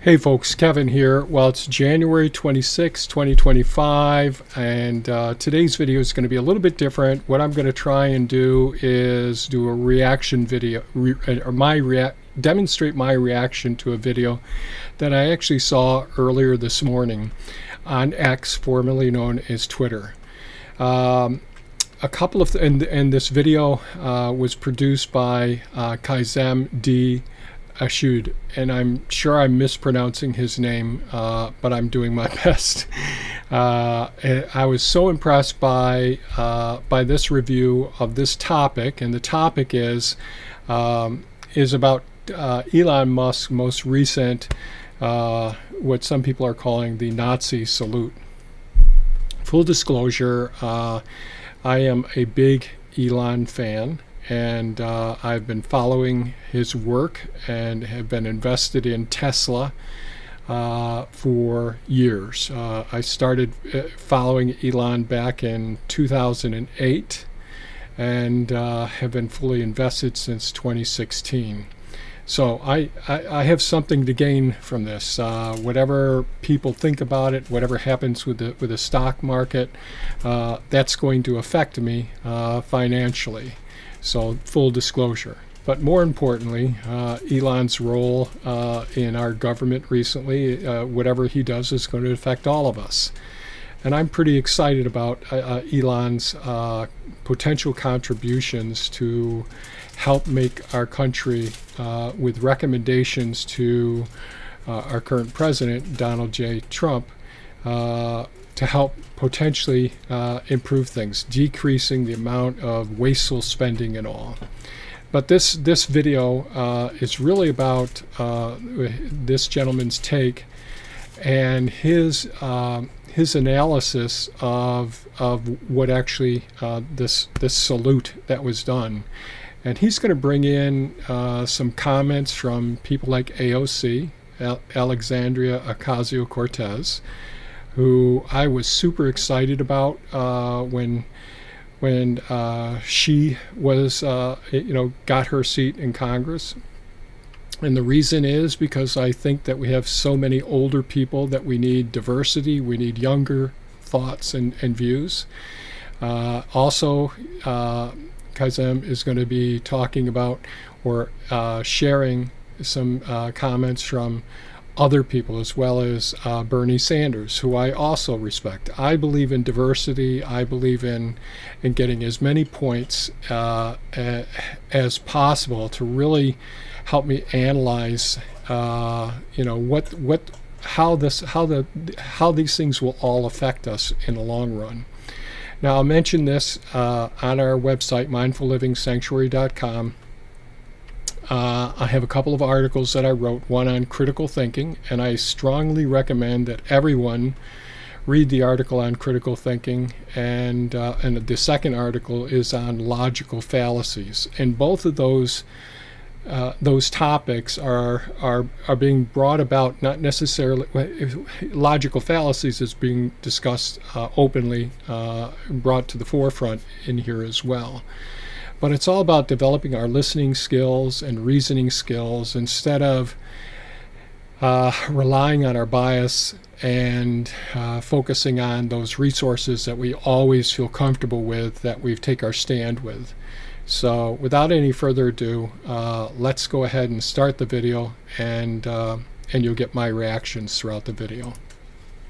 Hey folks, Kevin here. Well, it's January 26, 2025, and today's video is going to be a little bit different. What I'm going to try and do is do a reaction video, demonstrate my reaction to a video that I actually saw earlier this morning on X, formerly known as Twitter. And this video was produced by Kaizen D Asiedu, and I'm sure I'm mispronouncing his name, but I'm doing my best. I was so impressed by this review of this topic, and the topic is about Elon Musk's most recent, what some people are calling the Nazi salute. Full disclosure, I am a big Elon fan. And I've been following his work and have been invested in Tesla for years. I started following Elon back in 2008 and have been fully invested since 2016. So I have something to gain from this. Whatever people think about it, whatever happens with the stock market, that's going to affect me financially. So full disclosure. But more importantly, Elon's role in our government recently, whatever he does is going to affect all of us. And I'm pretty excited about Elon's potential contributions to help make our country, with recommendations to our current president, Donald J. Trump, to help potentially improve things, decreasing the amount of wasteful spending and all. But this video is really about this gentleman's take and his analysis of what actually this salute that was done. And he's going to bring in some comments from people like AOC, Alexandria Ocasio-Cortez, who I was super excited about when she was, got her seat in Congress. And the reason is because I think that we have so many older people that we need diversity, we need younger thoughts and views. Also, Kaizen is going to be talking about or sharing some comments from other people, as well as Bernie Sanders, who I also respect. I believe in diversity. I believe in getting as many points as possible to really help me analyze, how these things will all affect us in the long run. Now, I'll mention this on our website, mindfullivingsanctuary.com. I have a couple of articles that I wrote, one on critical thinking, and I strongly recommend that everyone read the article on critical thinking, and the second article is on logical fallacies. And both of those topics are being brought about, not necessarily logical fallacies is being discussed openly, brought to the forefront in here as well. But it's all about developing our listening skills and reasoning skills instead of relying on our bias and focusing on those resources that we always feel comfortable with, that we take our stand with. So without any further ado, let's go ahead and start the video, and you'll get my reactions throughout the video.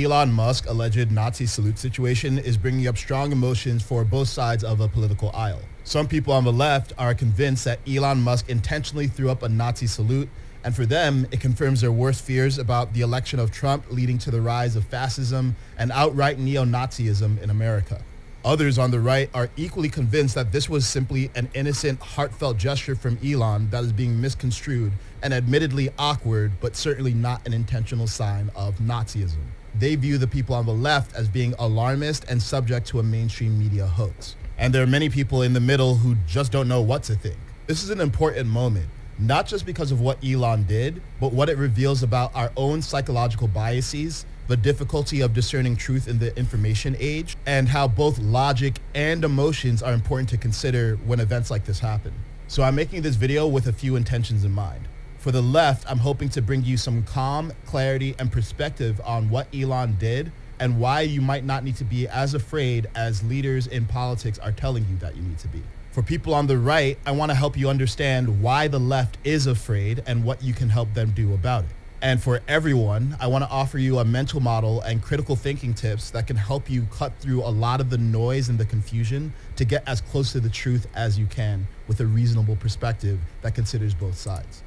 Elon Musk alleged Nazi salute situation is bringing up strong emotions for both sides of a political aisle. Some people on the left are convinced that Elon Musk intentionally threw up a Nazi salute, and for them, it confirms their worst fears about the election of Trump, leading to the rise of fascism and outright neo-Nazism in America. Others on the right are equally convinced that this was simply an innocent, heartfelt gesture from Elon that is being misconstrued and admittedly awkward, but certainly not an intentional sign of Nazism. They view the people on the left as being alarmist and subject to a mainstream media hoax. And there are many people in the middle who just don't know what to think. This is an important moment, not just because of what Elon did, but what it reveals about our own psychological biases, the difficulty of discerning truth in the information age, and how both logic and emotions are important to consider when events like this happen. So I'm making this video with a few intentions in mind. For the left, I'm hoping to bring you some calm, clarity, and perspective on what Elon did and why you might not need to be as afraid as leaders in politics are telling you that you need to be. For people on the right, I want to help you understand why the left is afraid and what you can help them do about it. And for everyone, I want to offer you a mental model and critical thinking tips that can help you cut through a lot of the noise and the confusion to get as close to the truth as you can with a reasonable perspective that considers both sides.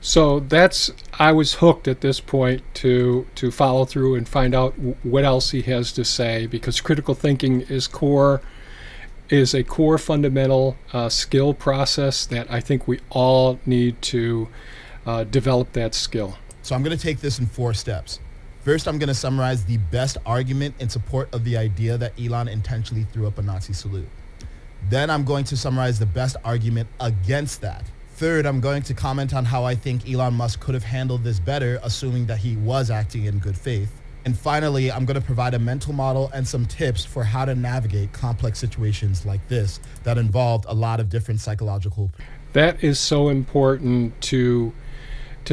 So I was hooked at this point to follow through and find out what else he has to say, because critical thinking is a core fundamental skill process that I think we all need to develop that skill. So I'm going to take this in 4 steps. First, I'm going to summarize the best argument in support of the idea that Elon intentionally threw up a Nazi salute. Then I'm going to summarize the best argument against that. Third, I'm going to comment on how I think Elon Musk could have handled this better, assuming that he was acting in good faith. And finally, I'm going to provide a mental model and some tips for how to navigate complex situations like this that involved a lot of different psychological. That is so important to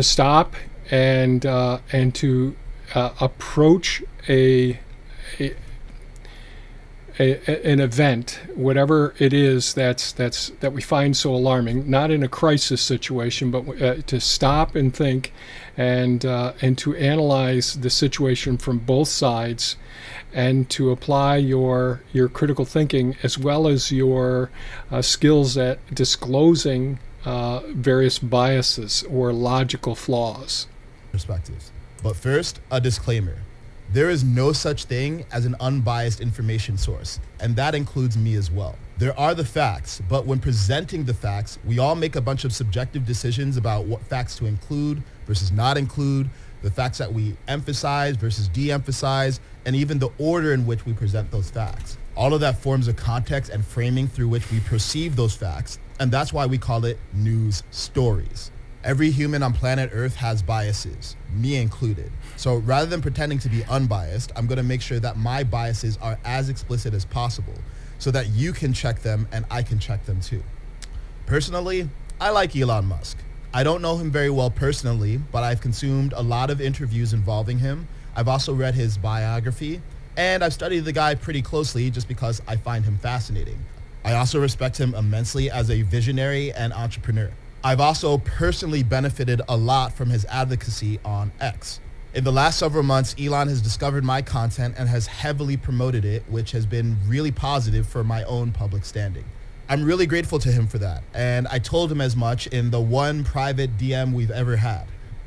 stop and to approach an event, whatever it is that we find so alarming, not in a crisis situation, but to stop and think and to analyze the situation from both sides, and to apply your critical thinking as well as your skills at disclosing various biases or logical flaws. Perspectives. But first, a disclaimer. There is no such thing as an unbiased information source, and that includes me as well. There are the facts, but when presenting the facts, we all make a bunch of subjective decisions about what facts to include versus not include, the facts that we emphasize versus de-emphasize, and even the order in which we present those facts. All of that forms a context and framing through which we perceive those facts, and that's why we call it news stories. Every human on planet Earth has biases, me included. So rather than pretending to be unbiased, I'm going to make sure that my biases are as explicit as possible so that you can check them and I can check them too. Personally, I like Elon Musk. I don't know him very well personally, but I've consumed a lot of interviews involving him. I've also read his biography, and I've studied the guy pretty closely just because I find him fascinating. I also respect him immensely as a visionary and entrepreneur. I've also personally benefited a lot from his advocacy on X. In the last several months, Elon has discovered my content and has heavily promoted it, which has been really positive for my own public standing. I'm really grateful to him for that, and I told him as much in the one private DM we've ever had.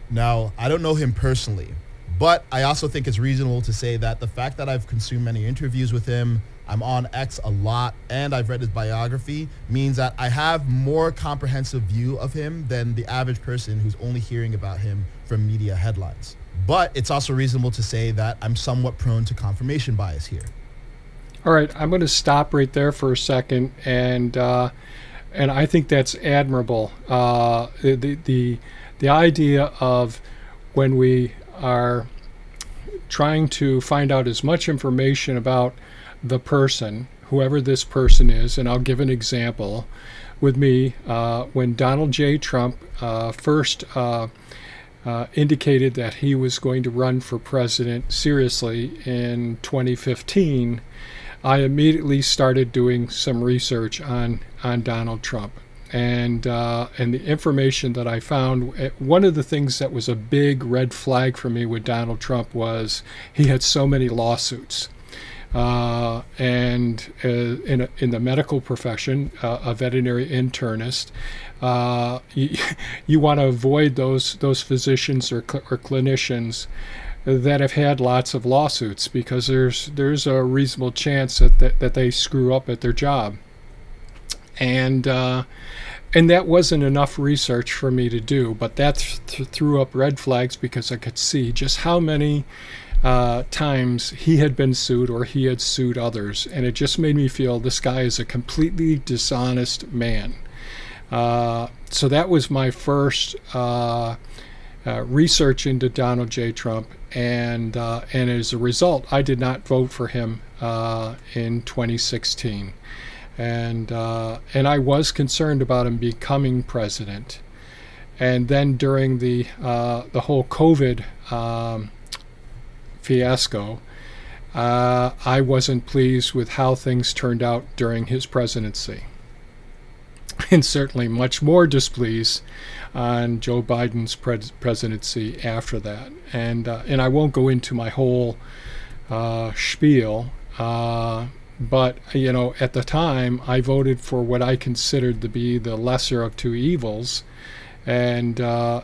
Now, I don't know him personally, but I also think it's reasonable to say that the fact that I've consumed many interviews with him, I'm on X a lot, and I've read his biography means that I have more comprehensive view of him than the average person who's only hearing about him from media headlines. But it's also reasonable to say that I'm somewhat prone to confirmation bias here. All right, I'm going to stop right there for a second, and I think that's admirable. The idea of when we are trying to find out as much information about the person, whoever this person is, and I'll give an example. With me, when Donald J. Trump first indicated that he was going to run for president seriously in 2015, I immediately started doing some research on Donald Trump. And the information that I found, one of the things that was a big red flag for me with Donald Trump was he had so many lawsuits. And in the medical profession, a veterinary internist, you want to avoid those physicians or clinicians that have had lots of lawsuits, because there's a reasonable chance that they screw up at their job. And that wasn't enough research for me to do, but that threw up red flags because I could see just how many times he had been sued or he had sued others, and it just made me feel this guy is a completely dishonest man. So that was my first research into Donald J. Trump, and as a result, I did not vote for him in 2016, and I was concerned about him becoming president. And then during the whole COVID fiasco, I wasn't pleased with how things turned out during his presidency, and certainly much more displeased on Joe Biden's presidency after that. And I won't go into my whole spiel, but at the time I voted for what I considered to be the lesser of two evils, and I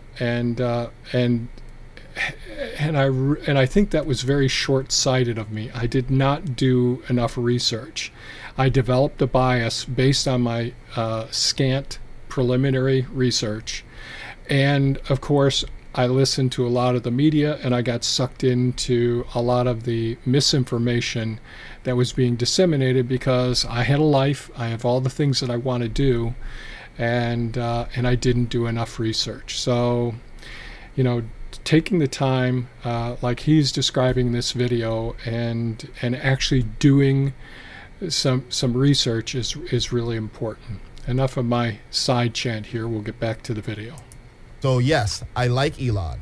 think that was very short-sighted of me. I did not do enough research. I developed a bias based on my scant preliminary research, and of course I listened to a lot of the media, and I got sucked into a lot of the misinformation that was being disseminated because I had a life, I have all the things that I want to do, and I didn't do enough research. So, taking the time, like he's describing this video, and actually doing some research is really important. Enough of my side chant here. We'll get back to the video. So yes, I like Elon,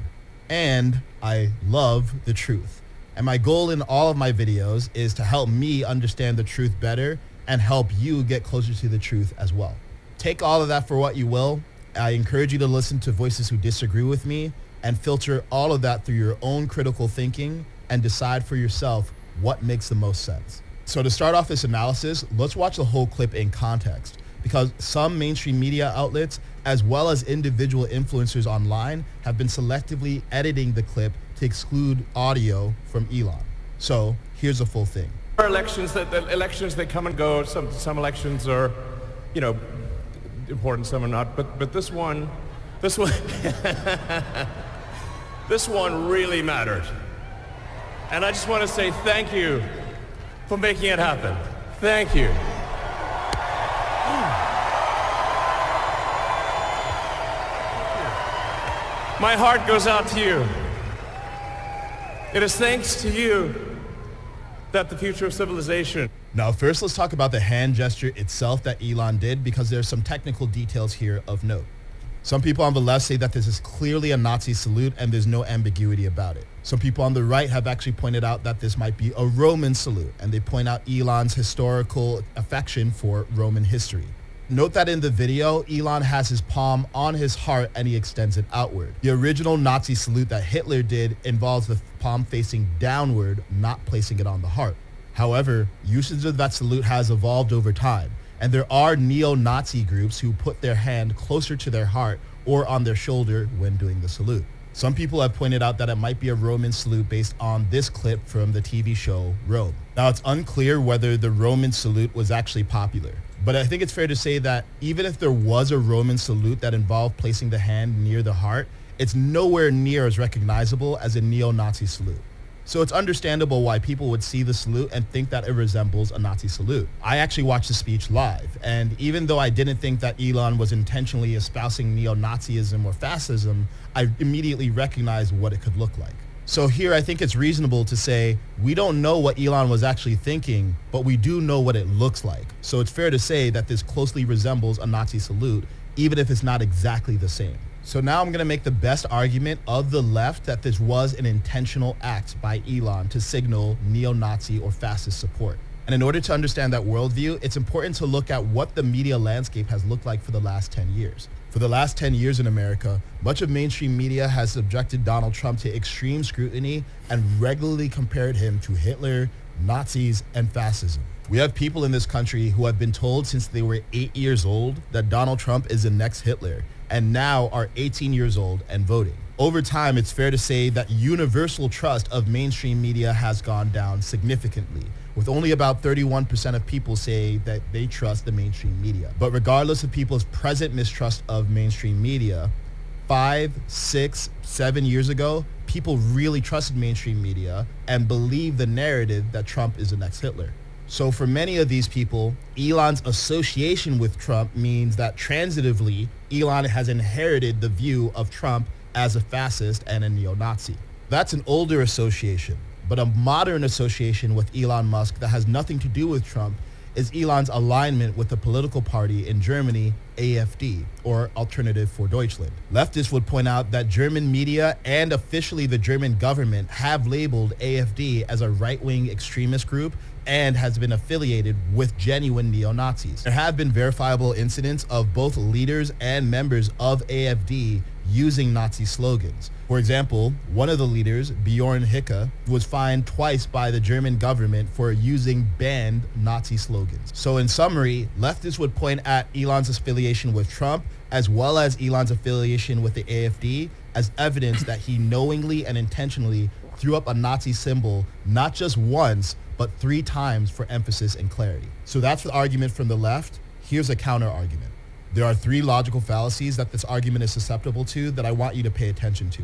and I love the truth. And my goal in all of my videos is to help me understand the truth better and help you get closer to the truth as well. Take all of that for what you will. I encourage you to listen to voices who disagree with me and filter all of that through your own critical thinking and decide for yourself what makes the most sense. So to start off this analysis, let's watch the whole clip in context, because some mainstream media outlets, as well as individual influencers online, have been selectively editing the clip to exclude audio from Elon. So here's the full thing. There are elections that come and go. Some elections are, important, some are not. But this one, this one really mattered. And I just want to say thank you for making it happen. Thank you. My heart goes out to you. It is thanks to you that the future of civilization. Now, first, let's talk about the hand gesture itself that Elon did, because there's some technical details here of note. Some people on the left say that this is clearly a Nazi salute and there's no ambiguity about it. Some people on the right have actually pointed out that this might be a Roman salute, and they point out Elon's historical affection for Roman history. Note that in the video, Elon has his palm on his heart and he extends it outward. The original Nazi salute that Hitler did involves the palm facing downward, not placing it on the heart. However, usage of that salute has evolved over time, and there are neo-Nazi groups who put their hand closer to their heart or on their shoulder when doing the salute. Some people have pointed out that it might be a Roman salute based on this clip from the TV show Rome. Now, it's unclear whether the Roman salute was actually popular, but I think it's fair to say that even if there was a Roman salute that involved placing the hand near the heart, it's nowhere near as recognizable as a neo-Nazi salute. So it's understandable why people would see the salute and think that it resembles a Nazi salute. I actually watched the speech live, and even though I didn't think that Elon was intentionally espousing neo-Nazism or fascism, I immediately recognized what it could look like. So here I think it's reasonable to say we don't know what Elon was actually thinking, but we do know what it looks like. So it's fair to say that this closely resembles a Nazi salute, even if it's not exactly the same. So now I'm going to make the best argument of the left that this was an intentional act by Elon to signal neo-Nazi or fascist support. And in order to understand that worldview, it's important to look at what the media landscape has looked like for the last 10 years. For the last 10 years in America, much of mainstream media has subjected Donald Trump to extreme scrutiny and regularly compared him to Hitler, Nazis, and fascism. We have people in this country who have been told since they were 8 years old that Donald Trump is the next Hitler, and now are 18 years old and voting. Over time, it's fair to say that universal trust of mainstream media has gone down significantly, with only about 31% of people say that they trust the mainstream media. But regardless of people's present mistrust of mainstream media, 5, 6, 7 years ago, people really trusted mainstream media and believed the narrative that Trump is the next Hitler. So for many of these people, Elon's association with Trump means that transitively, Elon has inherited the view of Trump as a fascist and a neo-Nazi. That's an older association, but a modern association with Elon Musk that has nothing to do with Trump is Elon's alignment with the political party in Germany, AfD, or Alternative for Deutschland. Leftists would point out that German media and officially the German government have labeled AfD as a right-wing extremist group and has been affiliated with genuine neo-Nazis. There have been verifiable incidents of both leaders and members of AfD using Nazi slogans. For example, one of the leaders, Bjorn Hicke, was fined twice by the German government for using banned Nazi slogans. So in summary, leftists would point at Elon's affiliation with Trump as well as Elon's affiliation with the AfD as evidence that he knowingly and intentionally threw up a Nazi symbol not just once, but 3 times for emphasis and clarity. So that's the argument from the left. Here's a counter argument. There are 3 logical fallacies that this argument is susceptible to that I want you to pay attention to.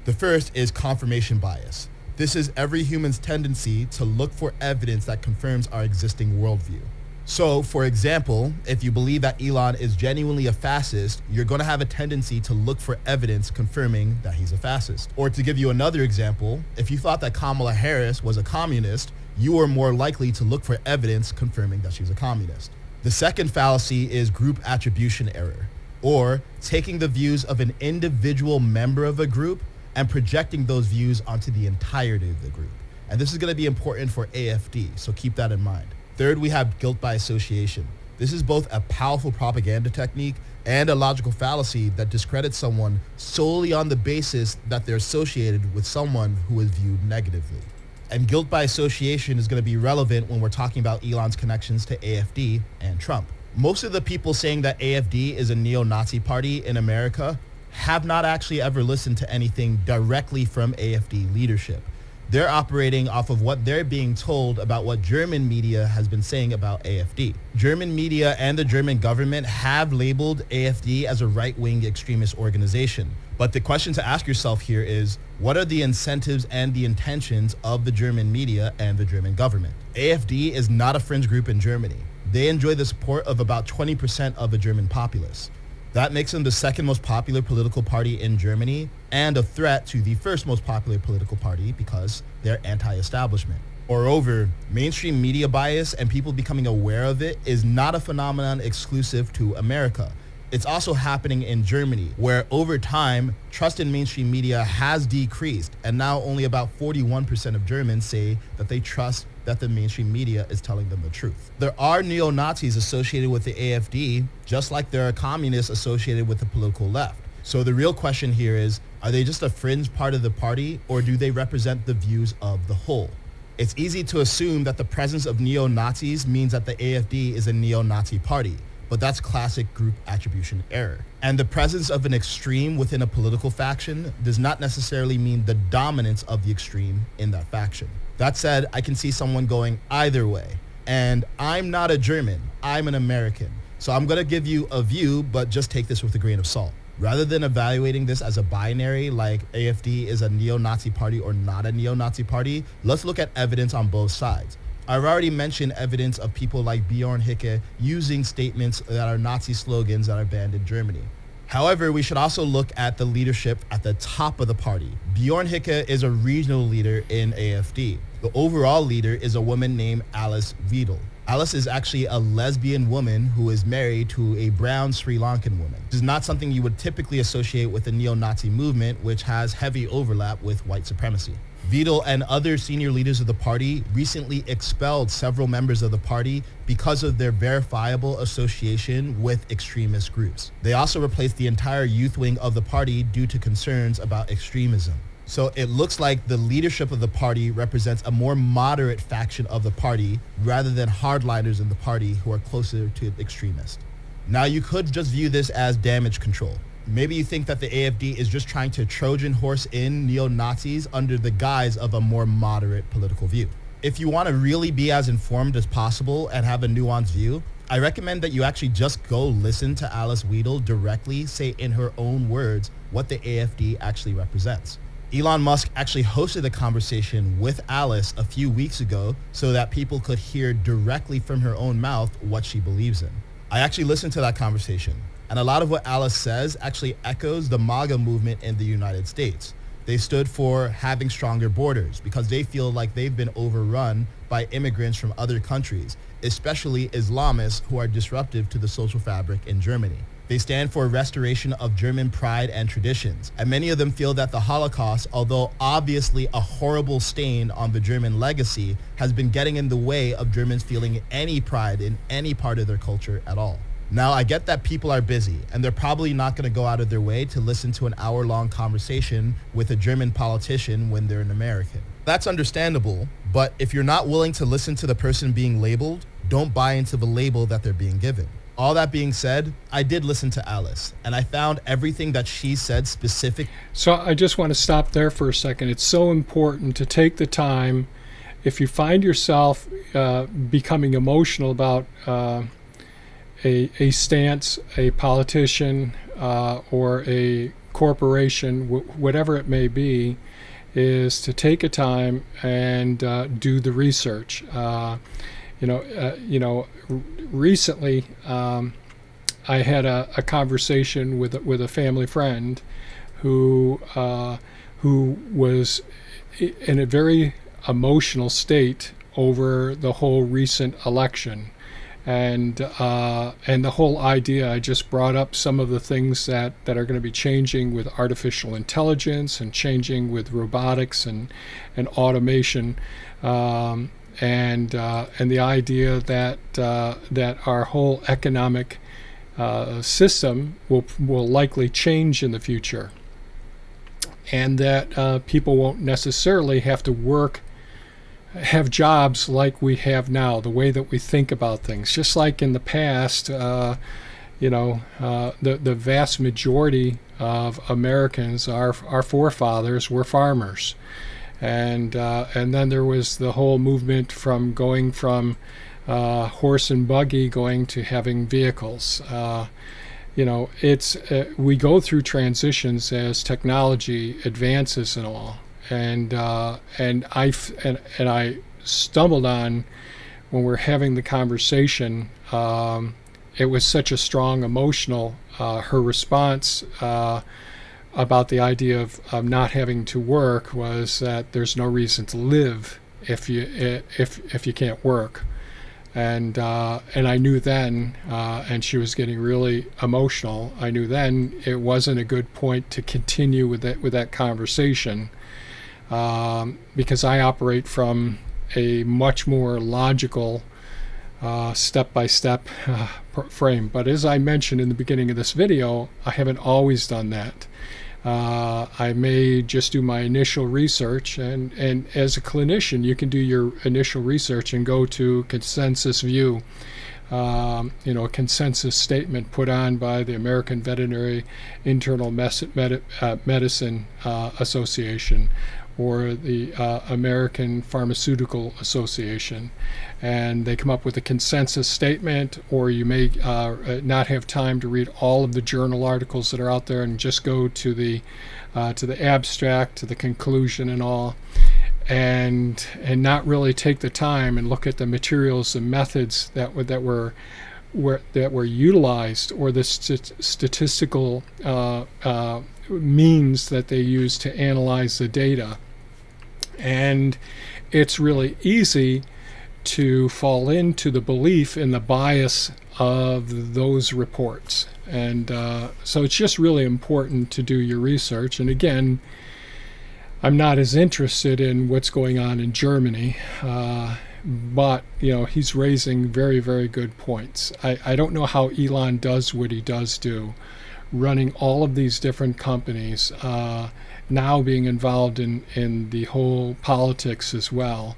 The first is confirmation bias. This is every human's tendency to look for evidence that confirms our existing worldview. So, for example, if you believe that Elon is genuinely a fascist, you're going to have a tendency to look for evidence confirming that he's a fascist. Or to give you another example, if you thought that Kamala Harris was a communist, you are more likely to look for evidence confirming that she's a communist. The second fallacy is group attribution error, or taking the views of an individual member of a group and projecting those views onto the entirety of the group. And this is going to be important for AfD, so keep that in mind. Third, we have guilt by association. This is both a powerful propaganda technique and a logical fallacy that discredits someone solely on the basis that they're associated with someone who is viewed negatively. And guilt by association is going to be relevant when we're talking about Elon's connections to AfD and Trump. Most of the people saying that AfD is a neo-Nazi party in America have not actually ever listened to anything directly from AfD leadership. They're operating off of what they're being told about what German media has been saying about AfD. German media and the German government have labeled AfD as a right-wing extremist organization. But the question to ask yourself here is, what are the incentives and the intentions of the German media and the German government? AfD is not a fringe group in Germany. They enjoy the support of about 20% of the German populace. That makes them the second most popular political party in Germany and a threat to the first most popular political party because they're anti-establishment. Moreover, mainstream media bias and people becoming aware of it is not a phenomenon exclusive to America. It's also happening in Germany, where over time, trust in mainstream media has decreased, and now only about 41% of Germans say that they trust that the mainstream media is telling them the truth. There are neo-Nazis associated with the AfD, just like there are communists associated with the political left. So the real question here is, are they just a fringe part of the party, or do they represent the views of the whole? It's easy to assume that the presence of neo-Nazis means that the AfD is a neo-Nazi party, but that's classic group attribution error. And the presence of an extreme within a political faction does not necessarily mean the dominance of the extreme in that faction. That said, I can see someone going either way. And I'm not a German, I'm an American. So I'm gonna give you a view, but just take this with a grain of salt. Rather than evaluating this as a binary, like AfD is a neo-Nazi party or not a neo-Nazi party, let's look at evidence on both sides. I've already mentioned evidence of people like Bjorn Hicke using statements that are Nazi slogans that are banned in Germany. However, we should also look at the leadership at the top of the party. Bjorn Hicke is a regional leader in AfD. The overall leader is a woman named Alice Weidel. Alice is actually a lesbian woman who is married to a brown Sri Lankan woman. This is not something you would typically associate with the neo-Nazi movement, which has heavy overlap with white supremacy. Weidel and other senior leaders of the party recently expelled several members of the party because of their verifiable association with extremist groups. They also replaced the entire youth wing of the party due to concerns about extremism. So it looks like the leadership of the party represents a more moderate faction of the party rather than hardliners in the party who are closer to extremists. Now you could just view this as damage control. Maybe you think that the AfD is just trying to Trojan horse in neo-Nazis under the guise of a more moderate political view. If you want to really be as informed as possible and have a nuanced view, I recommend that you actually just go listen to Alice Weidel directly say in her own words what the AfD actually represents. Elon Musk actually hosted a conversation with Alice a few weeks ago so that people could hear directly from her own mouth what she believes in. I actually listened to that conversation. And a lot of what Alice says actually echoes the MAGA movement in the United States. They stood for having stronger borders because they feel like they've been overrun by immigrants from other countries, especially Islamists who are disruptive to the social fabric in Germany. They stand for a restoration of German pride and traditions, and many of them feel that the Holocaust, although obviously a horrible stain on the German legacy, has been getting in the way of Germans feeling any pride in any part of their culture at all. Now, I get that people are busy, and they're probably not going to go out of their way to listen to an hour-long conversation with a German politician when they're an American. That's understandable, but if you're not willing to listen to the person being labeled, don't buy into the label that they're being given. All that being said, I did listen to Alice, and I found everything that she said specific. So I just want to stop there for a second. It's so important to take the time. If you find yourself becoming emotional about a stance, a politician, or a corporation, whatever it may be, is to take a time and do the research. Recently, I had a conversation with a family friend who was in a very emotional state over the whole recent election, and the whole idea. I just brought up some of the things that are going to be changing with artificial intelligence and changing with robotics and automation. And the idea that our whole economic system will likely change in the future, and that people won't necessarily have to have jobs like we have now, the way that we think about things. Just like in the past, the vast majority of Americans, our forefathers, were farmers. And then there was the whole movement from going from horse and buggy going to having vehicles. We go through transitions as technology advances and all. And I stumbled on, when we're having the conversation, it was such a strong emotional, her response about the idea of not having to work was that there's no reason to live if you can't work, and I knew then, and she was getting really emotional. I knew then it wasn't a good point to continue with that conversation, because I operate from a much more logical, step-by-step frame. But as I mentioned in the beginning of this video, I haven't always done that. I may just do my initial research, and as a clinician, you can do your initial research and go to consensus view, a consensus statement put on by the American Veterinary Internal Medicine Association, or the American Pharmaceutical Association, and they come up with a consensus statement. Or you may not have time to read all of the journal articles that are out there, and just go to the abstract, to the conclusion and all, and not really take the time and look at the materials and methods that were utilized, or the statistical means that they use to analyze the data. And it's really easy to fall into the belief in the bias of those reports. And so it's just really important to do your research. And again, I'm not as interested in what's going on in Germany, but he's raising very, very good points. I don't know how Elon does what he does do, running all of these different companies, now being involved in the whole politics as well,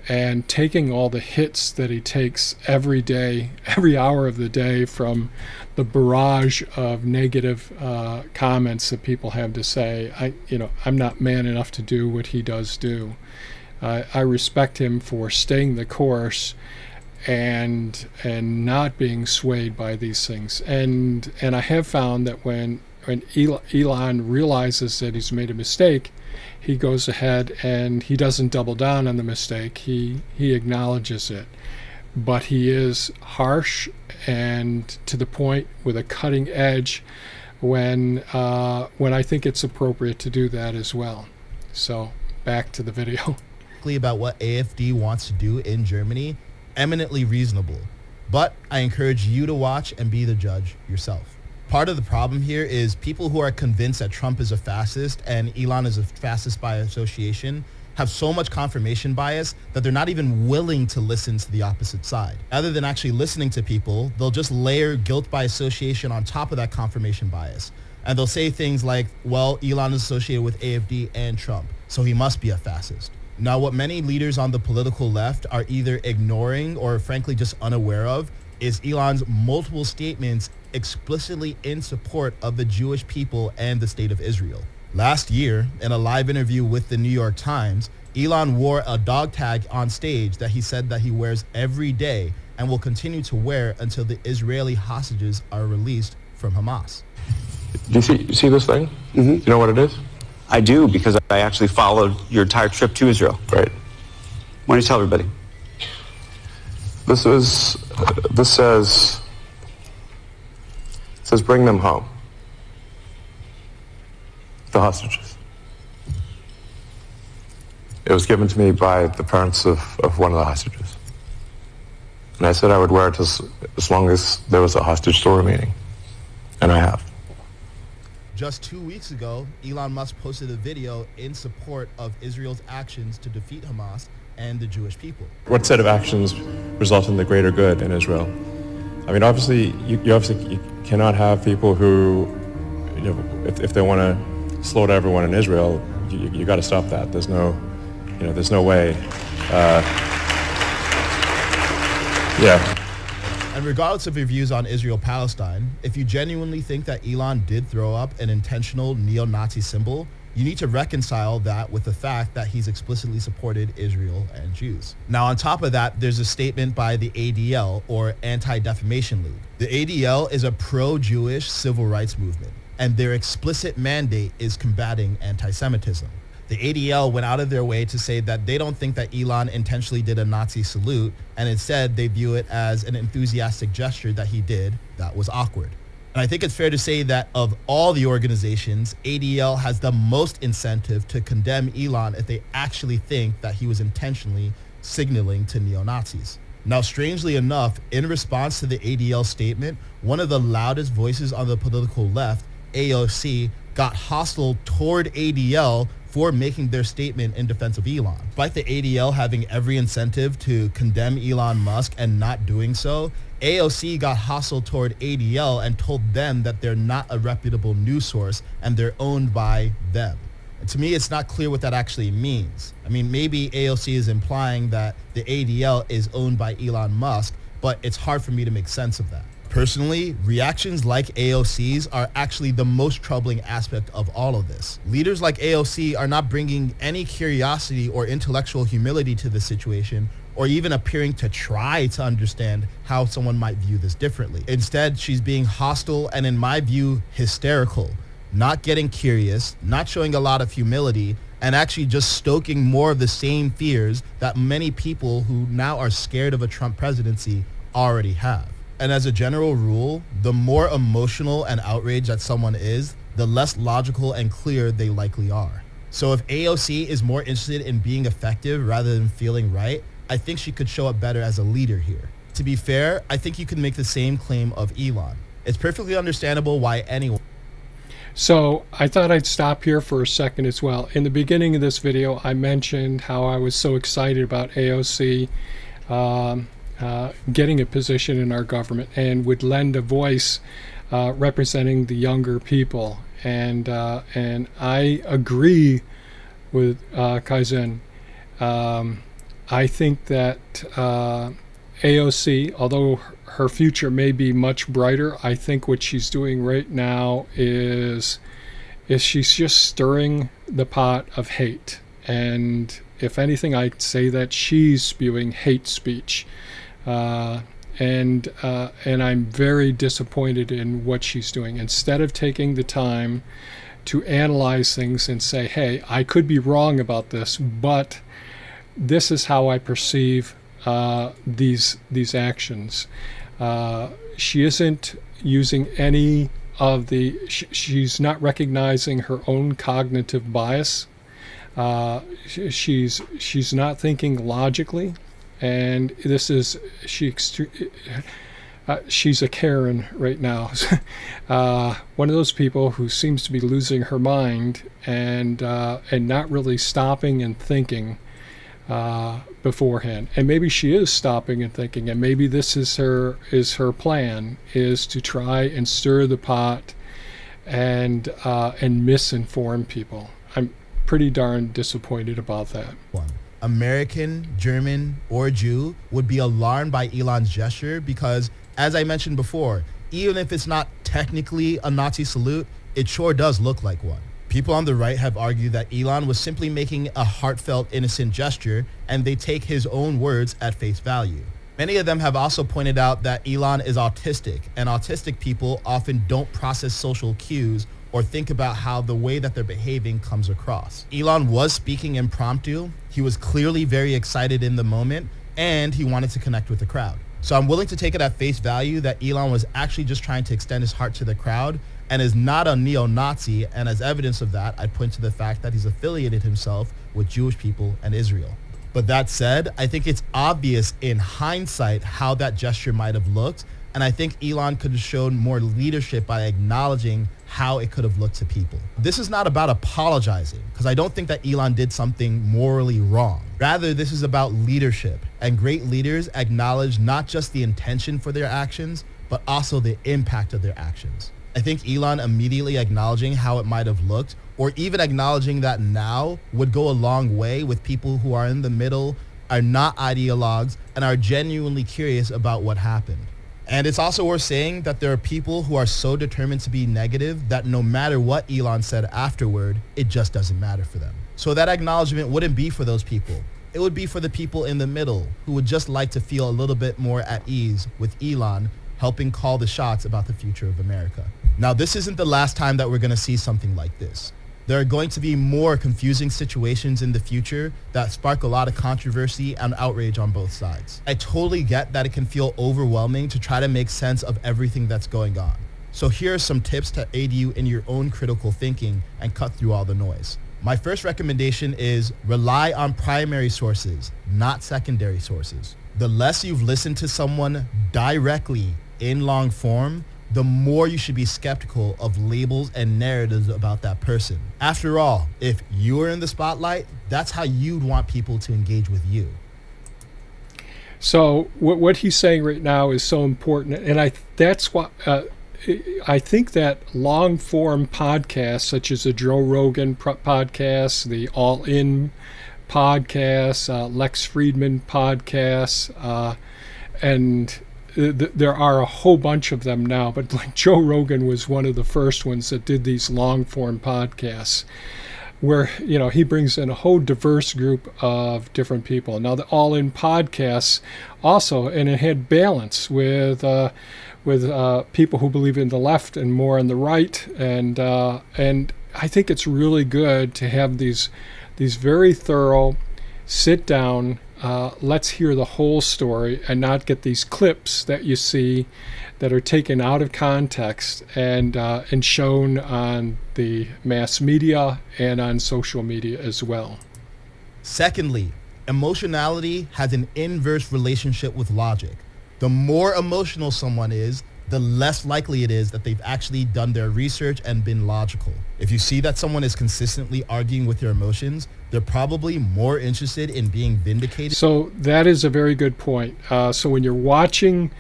and taking all the hits that he takes every day, every hour of the day, from the barrage of negative comments that people have to say. I'm not man enough to do what he does do. I respect him for staying the course and not being swayed by these things. And I have found that when Elon realizes that he's made a mistake, he goes ahead and he doesn't double down on the mistake. He acknowledges it. But he is harsh and to the point, with a cutting edge, when I think it's appropriate to do that as well. So back to the video. critically about what AfD wants to do in Germany eminently reasonable. But I encourage you to watch and be the judge yourself. Part of the problem here is people who are convinced that Trump is a fascist and Elon is a fascist by association have so much confirmation bias that they're not even willing to listen to the opposite side. Rather than actually listening to people, they'll just layer guilt by association on top of that confirmation bias. And they'll say things like, well, Elon is associated with AfD and Trump, so he must be a fascist. Now, what many leaders on the political left are either ignoring or frankly just unaware of is Elon's multiple statements explicitly in support of the Jewish people and the state of Israel. Last year, in a live interview with the New York Times, Elon wore a dog tag on stage that he said that he wears every day and will continue to wear until the Israeli hostages are released from Hamas. Do you see this thing? Mm-hmm. Do you know what it is? I do, because I actually followed your entire trip to Israel. Right. Why don't you tell everybody? This says bring them home. The hostages. It was given to me by the parents of one of the hostages. And I said I would wear it as long as there was a hostage still remaining. And I have. Just 2 weeks ago, Elon Musk posted a video in support of Israel's actions to defeat Hamas and the Jewish people. What set of actions result in the greater good in Israel? I mean, obviously, you cannot have people who, if they want to slaughter everyone in Israel, you got to stop that. There's no way. Yeah. And regardless of your views on Israel-Palestine, if you genuinely think that Elon did throw up an intentional neo-Nazi symbol, you need to reconcile that with the fact that he's explicitly supported Israel and Jews. Now, on top of that, there's a statement by the ADL, or Anti-Defamation League. The ADL is a pro-Jewish civil rights movement, and their explicit mandate is combating anti-Semitism. The ADL went out of their way to say that they don't think that Elon intentionally did a Nazi salute, and instead they view it as an enthusiastic gesture that he did that was awkward. And I think it's fair to say that of all the organizations, ADL has the most incentive to condemn Elon if they actually think that he was intentionally signaling to neo-Nazis. Now, strangely enough, in response to the ADL statement, one of the loudest voices on the political left, AOC, got hostile toward ADL for making their statement in defense of Elon. Despite the ADL having every incentive to condemn Elon Musk and not doing so, AOC got hostile toward ADL and told them that they're not a reputable news source and they're owned by them. And to me, it's not clear what that actually means. I mean, maybe AOC is implying that the ADL is owned by Elon Musk, but it's hard for me to make sense of that. Personally, reactions like AOC's are actually the most troubling aspect of all of this. Leaders like AOC are not bringing any curiosity or intellectual humility to the situation, or even appearing to try to understand how someone might view this differently. Instead, she's being hostile and, in my view, hysterical, not getting curious, not showing a lot of humility, and actually just stoking more of the same fears that many people who now are scared of a Trump presidency already have. And as a general rule, the more emotional and outraged that someone is, the less logical and clear they likely are. So if AOC is more interested in being effective rather than feeling right, I think she could show up better as a leader here. To be fair, I think you could make the same claim of Elon. It's perfectly understandable why anyone... So I thought I'd stop here for a second as well. In the beginning of this video, I mentioned how I was so excited about AOC getting a position in our government and would lend a voice representing the younger people. And I agree with Kaizen. I think that AOC, although her future may be much brighter, I think what she's doing right now is she's just stirring the pot of hate. And if anything, I'd say that she's spewing hate speech. And I'm very disappointed in what she's doing. Instead of taking the time to analyze things and say, hey, I could be wrong about this, but this is how I perceive these actions. She isn't using any of the... She's not recognizing her own cognitive bias. She's not thinking logically, and she's a Karen right now. One of those people who seems to be losing her mind and not really stopping and thinking beforehand. And maybe she is stopping and thinking, and maybe this is her plan, is to try and stir the pot and misinform people. I'm pretty darn disappointed about that. American, German, or Jew would be alarmed by Elon's gesture because, as I mentioned before, even if it's not technically a Nazi salute, it sure does look like one. People on the right have argued that Elon was simply making a heartfelt, innocent gesture, and they take his own words at face value. Many of them have also pointed out that Elon is autistic, and autistic people often don't process social cues or think about how the way that they're behaving comes across. Elon was speaking impromptu. He was clearly very excited in the moment, and he wanted to connect with the crowd. So I'm willing to take it at face value that Elon was actually just trying to extend his heart to the crowd and is not a neo-Nazi, and as evidence of that, I'd point to the fact that he's affiliated himself with Jewish people and Israel. But that said, I think it's obvious in hindsight how that gesture might have looked, and I think Elon could have shown more leadership by acknowledging how it could have looked to people. This is not about apologizing, because I don't think that Elon did something morally wrong. Rather, this is about leadership, and great leaders acknowledge not just the intention for their actions, but also the impact of their actions. I think Elon immediately acknowledging how it might have looked, or even acknowledging that now, would go a long way with people who are in the middle, are not ideologues, and are genuinely curious about what happened. And it's also worth saying that there are people who are so determined to be negative that no matter what Elon said afterward, it just doesn't matter for them. So that acknowledgement wouldn't be for those people. It would be for the people in the middle who would just like to feel a little bit more at ease with Elon helping call the shots about the future of America. Now, this isn't the last time that we're going to see something like this. There are going to be more confusing situations in the future that spark a lot of controversy and outrage on both sides. I totally get that it can feel overwhelming to try to make sense of everything that's going on. So here are some tips to aid you in your own critical thinking and cut through all the noise. My first recommendation is rely on primary sources, not secondary sources. The less you've listened to someone directly in long form, the more you should be skeptical of labels and narratives about that person. After all, if you're in the spotlight, that's how you'd want people to engage with you. So what he's saying right now is so important, and that's what I think that long form podcasts such as the Joe Rogan podcast, the All In podcast, Lex Friedman podcasts, and there are a whole bunch of them now, but like Joe Rogan was one of the first ones that did these long form podcasts where, you know, he brings in a whole diverse group of different people. Now the All In podcasts also, and it had balance with people who believe in the left and more on the right, and I think it's really good to have these very thorough sit down, let's hear the whole story and not get these clips that you see that are taken out of context and shown on the mass media and on social media as well. Secondly, emotionality has an inverse relationship with logic. The more emotional someone is, the less likely it is that they've actually done their research and been logical. If you see that someone is consistently arguing with their emotions, they're probably more interested in being vindicated. So that is a very good point. So when you're watching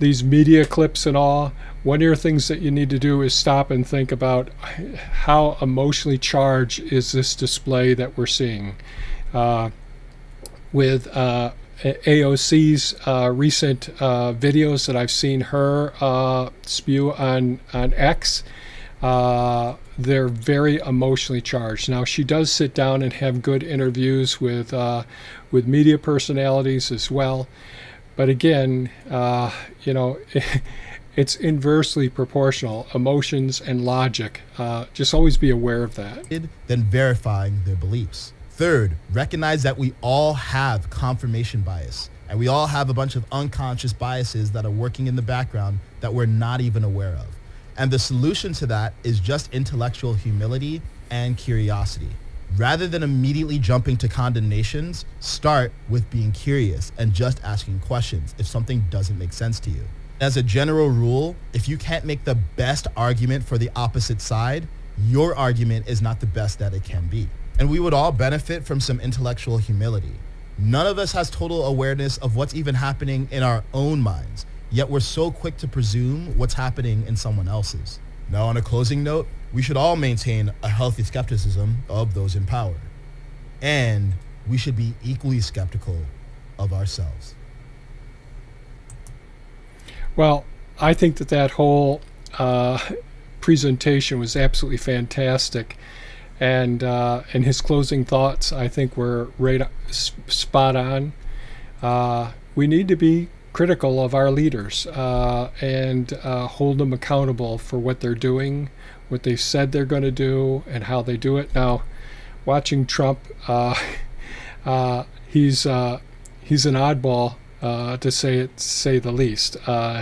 these media clips and all, one of the things that you need to do is stop and think about how emotionally charged is this display that we're seeing. With AOC's recent videos that I've seen her spew on X, they're very emotionally charged. Now, she does sit down and have good interviews with media personalities as well, but again, it's inversely proportional, emotions and logic. Just always be aware of that. Then verifying their beliefs. Third, recognize that we all have confirmation bias, and we all have a bunch of unconscious biases that are working in the background that we're not even aware of. And the solution to that is just intellectual humility and curiosity. Rather than immediately jumping to condemnations, start with being curious and just asking questions if something doesn't make sense to you. As a general rule, if you can't make the best argument for the opposite side, your argument is not the best that it can be. And we would all benefit from some intellectual humility. None of us has total awareness of what's even happening in our own minds, yet we're so quick to presume what's happening in someone else's. Now, on a closing note, we should all maintain a healthy skepticism of those in power. And we should be equally skeptical of ourselves. Well, I think that whole presentation was absolutely fantastic. And his closing thoughts, I think, were right spot on. We need to be critical of our leaders and hold them accountable for what they're doing, what they said they're going to do, and how they do it. Now, watching Trump, he's an oddball to say the least.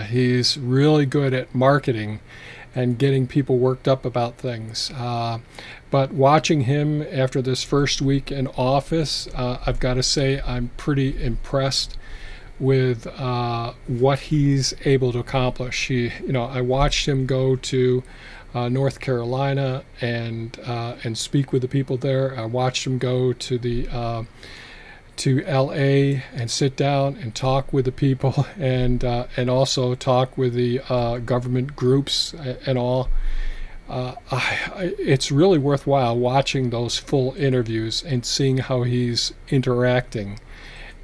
He's really good at marketing and getting people worked up about things. But watching him after this first week in office, I've got to say I'm pretty impressed with what he's able to accomplish. I watched him go to North Carolina and speak with the people there. I watched him go to L.A. and sit down and talk with the people and also talk with the government groups and all. It's really worthwhile watching those full interviews and seeing how he's interacting.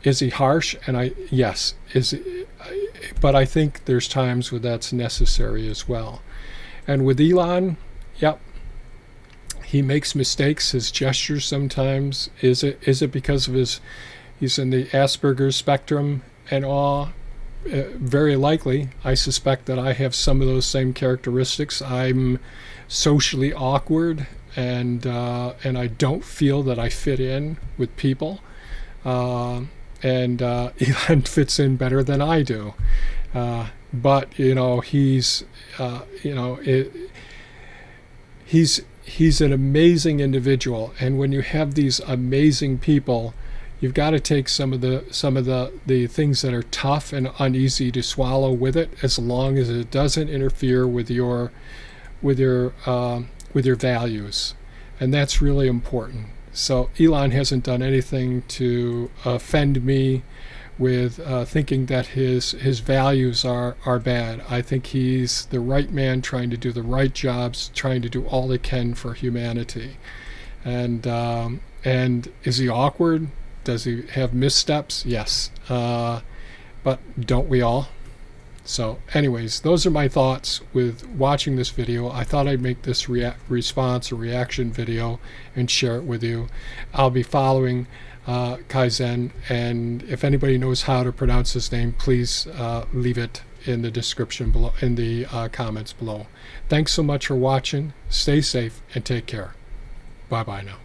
Is he harsh? Yes. But I think there's times where that's necessary as well. And with Elon, yep, he makes mistakes. His gestures sometimes. Is it because of he's in the Asperger's spectrum and all? Very likely. I suspect that I have some of those same characteristics. I'm socially awkward, and I don't feel that I fit in with people. And Elon fits in better than I do. But he's an amazing individual, and when you have these amazing people, you've got to take some of the things that are tough and uneasy to swallow with it, as long as it doesn't interfere with your values, and that's really important. So Elon hasn't done anything to offend me with thinking that his values are bad. I think he's the right man trying to do the right jobs, trying to do all he can for humanity. And is he awkward? Does he have missteps? Yes. But don't we all? So anyways, those are my thoughts with watching this video. I thought I'd make this response or reaction video and share it with you. I'll be following Kaizen, and if anybody knows how to pronounce his name, please leave it in the description below, in the comments below. Thanks so much for watching. Stay safe and take care. Bye-bye now.